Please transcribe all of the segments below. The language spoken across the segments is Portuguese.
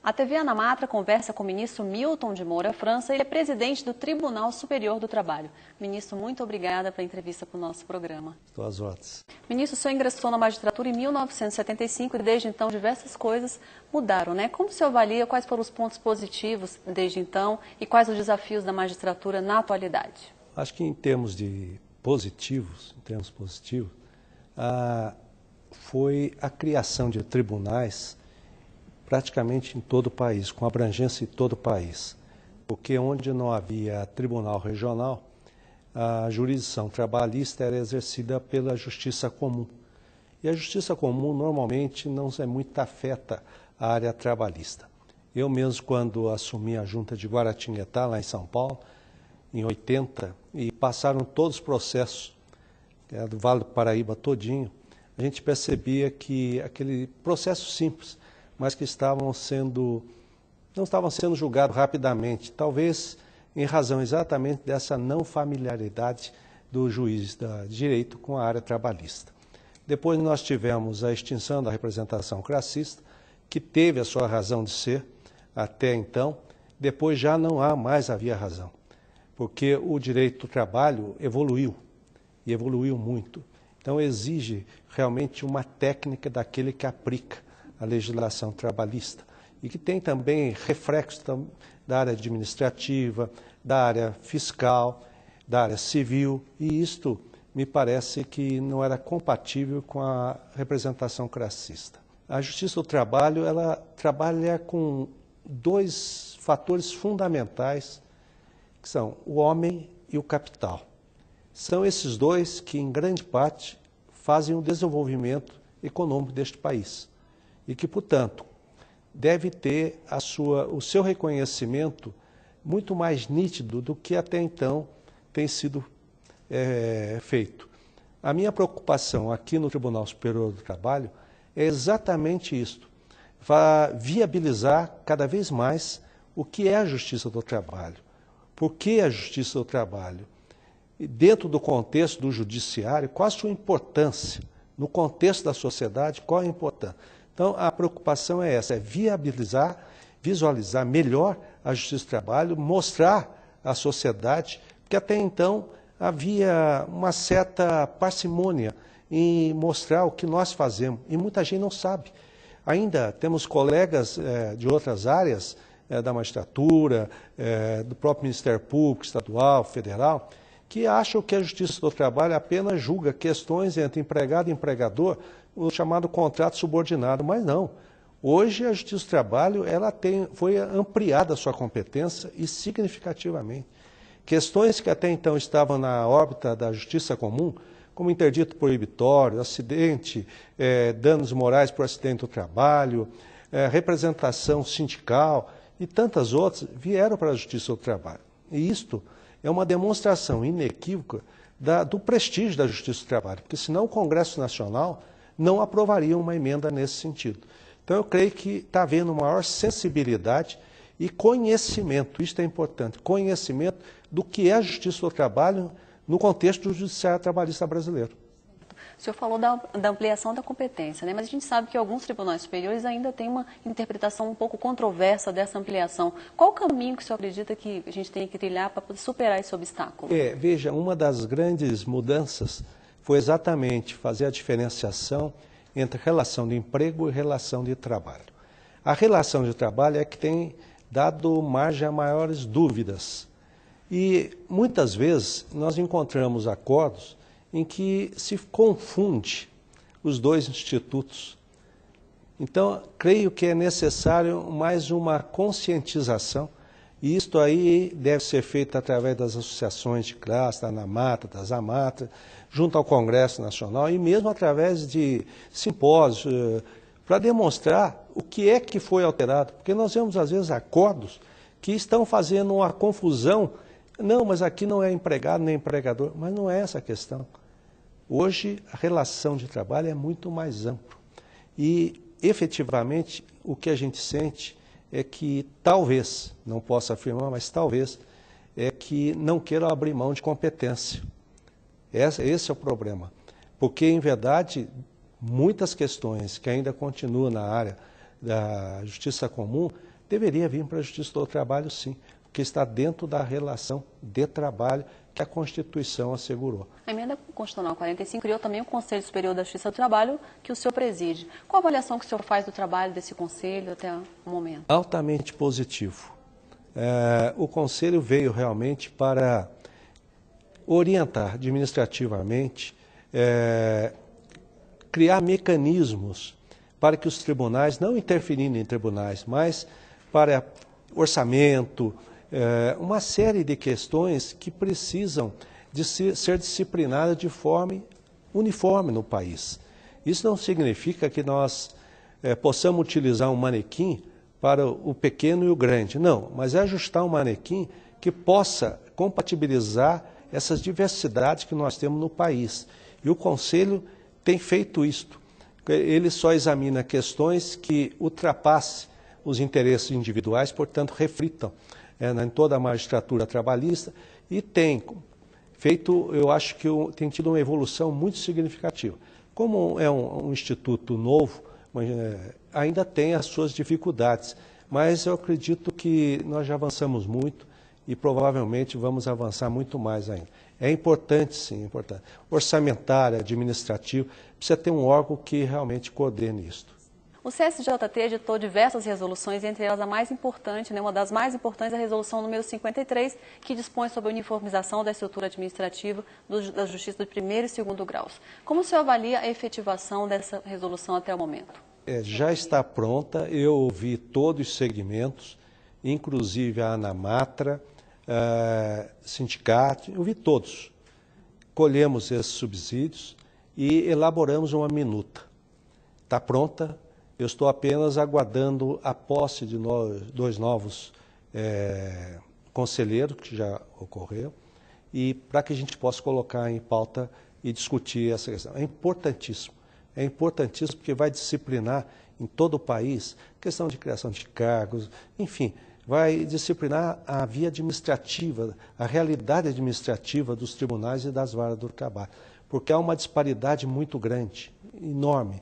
A TV Ana Matra conversa com o ministro Milton de Moura França, ele é presidente do Tribunal Superior do Trabalho. Ministro, muito obrigada pela entrevista para o nosso programa. Estou às ordens. Ministro, o senhor ingressou na magistratura em 1975 e desde então diversas coisas mudaram, né? Como o senhor avalia, quais foram os pontos positivos desde então e quais os desafios da magistratura na atualidade? Acho que em termos positivos, foi a criação de tribunais praticamente em todo o país, com abrangência em todo o país. Porque onde não havia tribunal regional, a jurisdição trabalhista era exercida pela justiça comum. E a justiça comum normalmente não é muito afeta à área trabalhista. Eu mesmo, quando assumi a junta de Guaratinguetá, lá em São Paulo, em 80, e passaram todos os processos do Vale do Paraíba todinho, a gente percebia que aquele processo simples, mas que não estavam sendo julgados rapidamente, talvez em razão exatamente dessa não familiaridade do juiz de direito com a área trabalhista. Depois nós tivemos a extinção da representação classista, que teve a sua razão de ser até então, depois já não havia razão, porque o direito do trabalho evoluiu, e evoluiu muito. Então exige realmente uma técnica daquele que aplica a legislação trabalhista e que tem também reflexo da área administrativa, da área fiscal, da área civil, e isto me parece que não era compatível com a representação classista. A Justiça do Trabalho, ela trabalha com dois fatores fundamentais, que são o homem e o capital. São esses dois que, em grande parte, fazem o desenvolvimento econômico deste país. E que, portanto, deve ter o seu reconhecimento muito mais nítido do que até então tem sido feito. A minha preocupação aqui no Tribunal Superior do Trabalho é exatamente isto, viabilizar cada vez mais o que é a Justiça do Trabalho. Por que a Justiça do Trabalho? E dentro do contexto do judiciário, qual a sua importância? No contexto da sociedade, qual a importância? Então, a preocupação é essa, é viabilizar, visualizar melhor a Justiça do Trabalho, mostrar à sociedade que até então havia uma certa parcimônia em mostrar o que nós fazemos, e muita gente não sabe. Ainda temos colegas de outras áreas da magistratura, do próprio Ministério Público, estadual, federal, que acham que a Justiça do Trabalho apenas julga questões entre empregado e empregador, o chamado contrato subordinado, mas não. Hoje a Justiça do Trabalho foi ampliada a sua competência e significativamente. Questões que até então estavam na órbita da Justiça Comum, como interdito proibitório, acidente, danos morais por acidente do trabalho, representação sindical e tantas outras, vieram para a Justiça do Trabalho. E isto é uma demonstração inequívoca do prestígio da Justiça do Trabalho, porque senão o Congresso Nacional não aprovaria uma emenda nesse sentido. Então eu creio que está havendo maior sensibilidade e conhecimento, isto é importante, conhecimento do que é a Justiça do Trabalho no contexto do judiciário trabalhista brasileiro. O senhor falou da ampliação da competência, né? Mas a gente sabe que alguns tribunais superiores ainda têm uma interpretação um pouco controversa dessa ampliação. Qual o caminho que o senhor acredita que a gente tem que trilhar para poder superar esse obstáculo? Veja, uma das grandes mudanças foi exatamente fazer a diferenciação entre relação de emprego e relação de trabalho. A relação de trabalho é que tem dado margem a maiores dúvidas. E muitas vezes nós encontramos acordos em que se confunde os dois institutos. Então, creio que é necessário mais uma conscientização, e isto aí deve ser feito através das associações de classe, da ANAMATRA, das AMATRA, junto ao Congresso Nacional, e mesmo através de simpósios, para demonstrar o que é que foi alterado. Porque nós vemos, às vezes, acordos que estão fazendo uma confusão. Não, mas aqui não é empregado nem empregador. Mas não é essa a questão. Hoje, a relação de trabalho é muito mais ampla. E, efetivamente, o que a gente sente é que talvez, não posso afirmar, mas talvez, é que não queiram abrir mão de competência. Esse é o problema. Porque, em verdade, muitas questões que ainda continuam na área da justiça comum deveria vir para a Justiça do Trabalho, sim, porque está dentro da relação de trabalho que a Constituição assegurou. A Emenda Constitucional 45 criou também o Conselho Superior da Justiça do Trabalho, que o senhor preside. Qual a avaliação que o senhor faz do trabalho desse conselho até o momento? Altamente positivo. O Conselho veio realmente para orientar administrativamente, criar mecanismos para que os tribunais, não interferindo em tribunais, mas para orçamento, uma série de questões que precisam de ser disciplinadas de forma uniforme no país. Isso não significa que nós possamos utilizar um manequim para o pequeno e o grande, não, mas é ajustar um manequim que possa compatibilizar essas diversidades que nós temos no país. E o Conselho tem feito isto. Ele só examina questões que ultrapassem os interesses individuais, portanto, reflitam em toda a magistratura trabalhista e tem feito, eu acho que tem tido uma evolução muito significativa. Como é um instituto novo, ainda tem as suas dificuldades, mas eu acredito que nós já avançamos muito e provavelmente vamos avançar muito mais ainda. É importante, sim, importante. Orçamentário, administrativo, precisa ter um órgão que realmente coordene isso. O CSJT editou diversas resoluções, entre elas a mais importante, uma das mais importantes, a resolução número 53, que dispõe sobre a uniformização da estrutura administrativa da Justiça de primeiro e segundo graus. Como o senhor avalia a efetivação dessa resolução até o momento? Já está pronta, eu ouvi todos os segmentos, inclusive a ANAMATRA, sindicato, eu vi todos. Colhemos esses subsídios e elaboramos uma minuta. Está pronta. Eu estou apenas aguardando a posse de dois novos conselheiros, que já ocorreu, e para que a gente possa colocar em pauta e discutir essa questão. É importantíssimo porque vai disciplinar em todo o país questão de criação de cargos, enfim, vai disciplinar a via administrativa, a realidade administrativa dos tribunais e das varas do trabalho, porque há uma disparidade muito grande, enorme.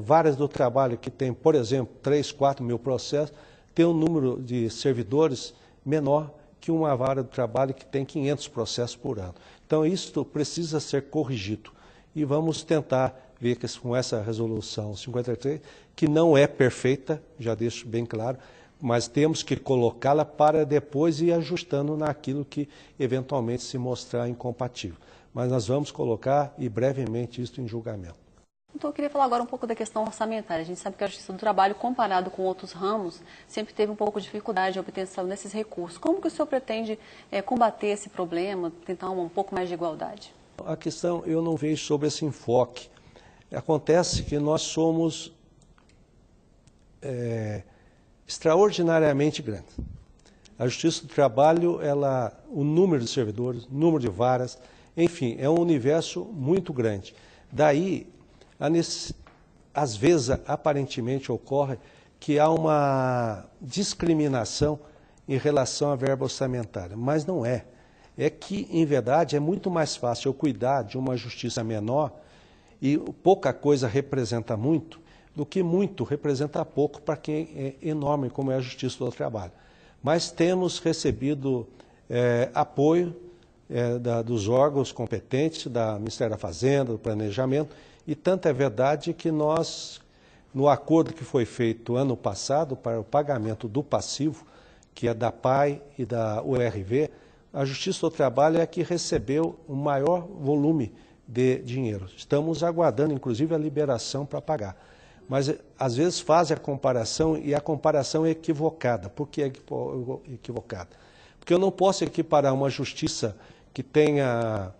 Varas do trabalho que tem, por exemplo, 3, 4 mil processos, tem um número de servidores menor que uma vara do trabalho que tem 500 processos por ano. Então, isso precisa ser corrigido. E vamos tentar ver que com essa resolução 53, que não é perfeita, já deixo bem claro, mas temos que colocá-la para depois ir ajustando naquilo que eventualmente se mostrar incompatível. Mas nós vamos colocar e brevemente isso em julgamento. Então, eu queria falar agora um pouco da questão orçamentária. A gente sabe que a Justiça do Trabalho, comparado com outros ramos, sempre teve um pouco de dificuldade de obtenção desses recursos. Como que o senhor pretende combater esse problema, tentar um pouco mais de igualdade? A questão eu não vejo sobre esse enfoque. Acontece que nós somos extraordinariamente grandes. A Justiça do Trabalho, o número de servidores, o número de varas, enfim, é um universo muito grande. Daí, às vezes, aparentemente ocorre que há uma discriminação em relação à verba orçamentária, mas não é. É que, em verdade, é muito mais fácil eu cuidar de uma justiça menor e pouca coisa representa muito, do que muito representa pouco para quem é enorme, como é a Justiça do Trabalho. Mas temos recebido apoio dos órgãos competentes, do Ministério da Fazenda, do Planejamento, e tanto é verdade que nós, no acordo que foi feito ano passado para o pagamento do passivo, que é da PAI e da URV, a Justiça do Trabalho é a que recebeu o maior volume de dinheiro. Estamos aguardando, inclusive, a liberação para pagar. Mas, às vezes, fazem a comparação e a comparação é equivocada. Por que é equivocada? Porque eu não posso equiparar uma justiça que tenha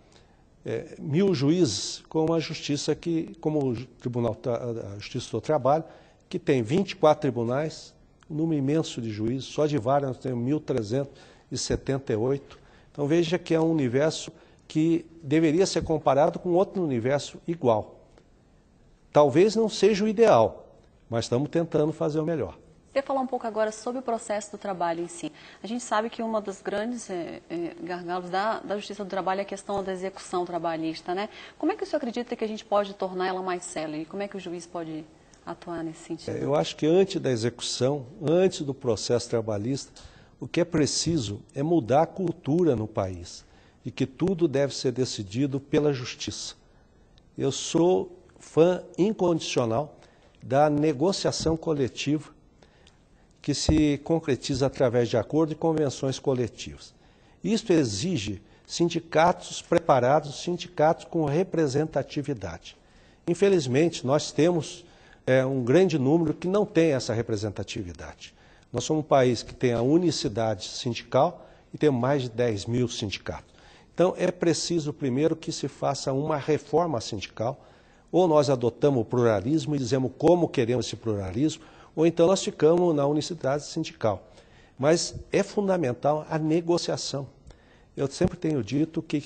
1000 juízes com uma justiça como o Tribunal da Justiça do Trabalho, que tem 24 tribunais, um número imenso de juízes, só de vara nós temos 1.378. Então veja que é um universo que deveria ser comparado com outro universo igual. Talvez não seja o ideal, mas estamos tentando fazer o melhor. Queria falar um pouco agora sobre o processo do trabalho em si. A gente sabe que uma dos grandes gargalos da Justiça do Trabalho é a questão da execução trabalhista, né? Como é que o senhor acredita que a gente pode tornar ela mais célere? Como é que o juiz pode atuar nesse sentido? Eu acho que antes da execução, antes do processo trabalhista, o que é preciso é mudar a cultura no país e que tudo deve ser decidido pela justiça. Eu sou fã incondicional da negociação coletiva que se concretiza através de acordos e convenções coletivas. Isso exige sindicatos preparados, sindicatos com representatividade. Infelizmente, nós temos um grande número que não tem essa representatividade. Nós somos um país que tem a unicidade sindical e tem mais de 10 mil sindicatos. Então, é preciso, primeiro, que se faça uma reforma sindical, ou nós adotamos o pluralismo e dizemos como queremos esse pluralismo, ou então nós ficamos na unicidade sindical. Mas é fundamental a negociação. Eu sempre tenho dito que